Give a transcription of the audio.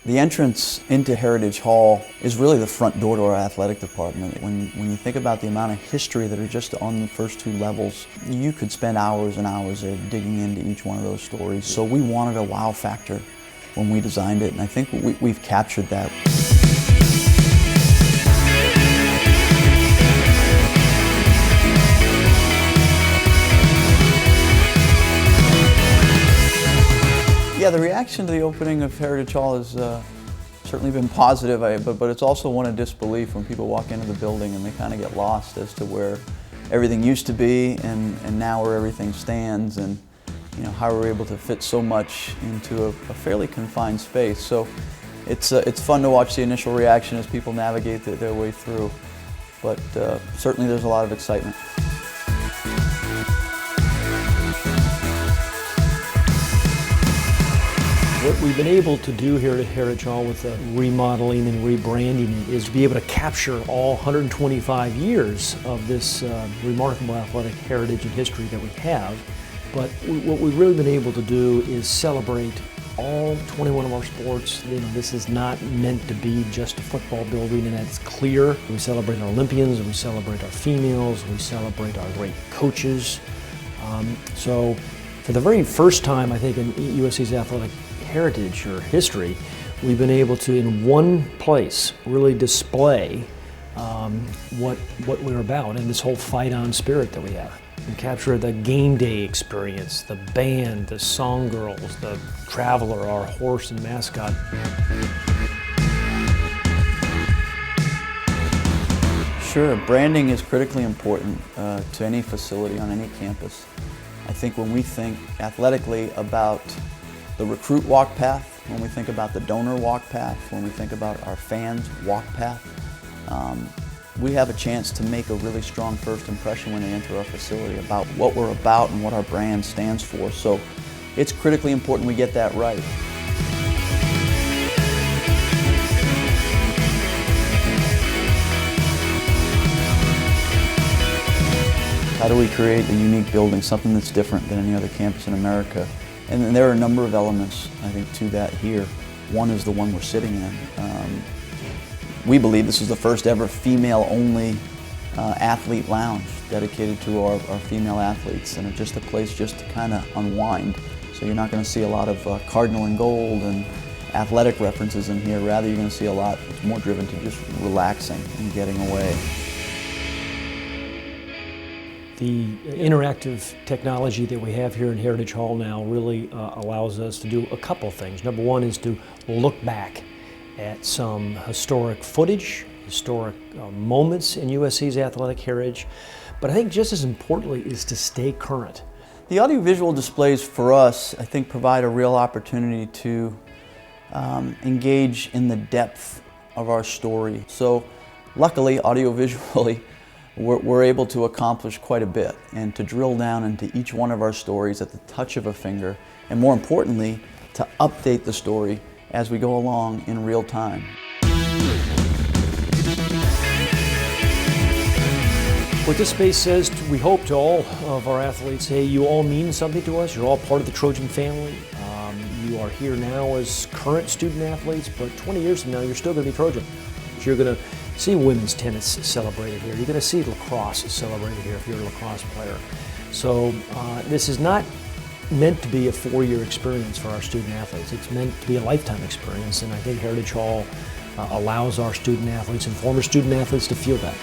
The entrance into Heritage Hall is really the front door to our athletic department. When you think about the amount of history that are just on the first two levels, you could spend hours and hours there digging into each one of those stories. So we wanted a wow factor when we designed it, and I think we've captured that. Yeah, the reaction to the opening of Heritage Hall has certainly been positive, but it's also one of disbelief when people walk into the building and they kind of get lost as to where everything used to be and now where everything stands, and how we're able to fit so much into a fairly confined space. So it's fun to watch the initial reaction as people navigate their way through, but certainly there's a lot of excitement. What we've been able to do here at Heritage Hall with the remodeling and rebranding it is to be able to capture all 125 years of this remarkable athletic heritage and history that we have. But what we've really been able to do is celebrate all 21 of our sports. This is not meant to be just a football building, and that's clear. We celebrate our Olympians, we celebrate our females, we celebrate our great coaches. So for the very first time, I think, in USC's athletic heritage or history, we've been able to, in one place, really display what we're about and this whole fight-on spirit that we have. We capture the game day experience, the band, the song girls, the traveler, our horse and mascot. Sure, branding is critically important to any facility on any campus. I think when we think athletically about the recruit walk path, when we think about the donor walk path, when we think about our fans' walk path, we have a chance to make a really strong first impression when they enter our facility about what we're about and what our brand stands for. So it's critically important we get that right. How do we create a unique building, something that's different than any other campus in America? And there are a number of elements, I think, to that here. One is the one we're sitting in. We believe this is the first ever female-only athlete lounge dedicated to our female athletes, and it's just a place just to kind of unwind. So you're not going to see a lot of cardinal and gold and athletic references in here. Rather, you're going to see a lot that's more driven to just relaxing and getting away. The interactive technology that we have here in Heritage Hall now really allows us to do a couple things. Number one is to look back at some historic footage, historic moments in USC's athletic heritage, but I think just as importantly is to stay current. The audiovisual displays for us, I think, provide a real opportunity to engage in the depth of our story. So luckily, audiovisually, we're able to accomplish quite a bit and to drill down into each one of our stories at the touch of a finger, and more importantly, to update the story as we go along in real time. What this space says, we hope, to all of our athletes, hey, you all mean something to us, you're all part of the Trojan family. You are here now as current student athletes, but 20 years from now, you're still going to be Trojan. So you're going to see women's tennis celebrated here. You're going to see lacrosse celebrated here if you're a lacrosse player. So this is not meant to be a 4-year experience for our student athletes. It's meant to be a lifetime experience, and I think Heritage Hall allows our student athletes and former student athletes to feel that.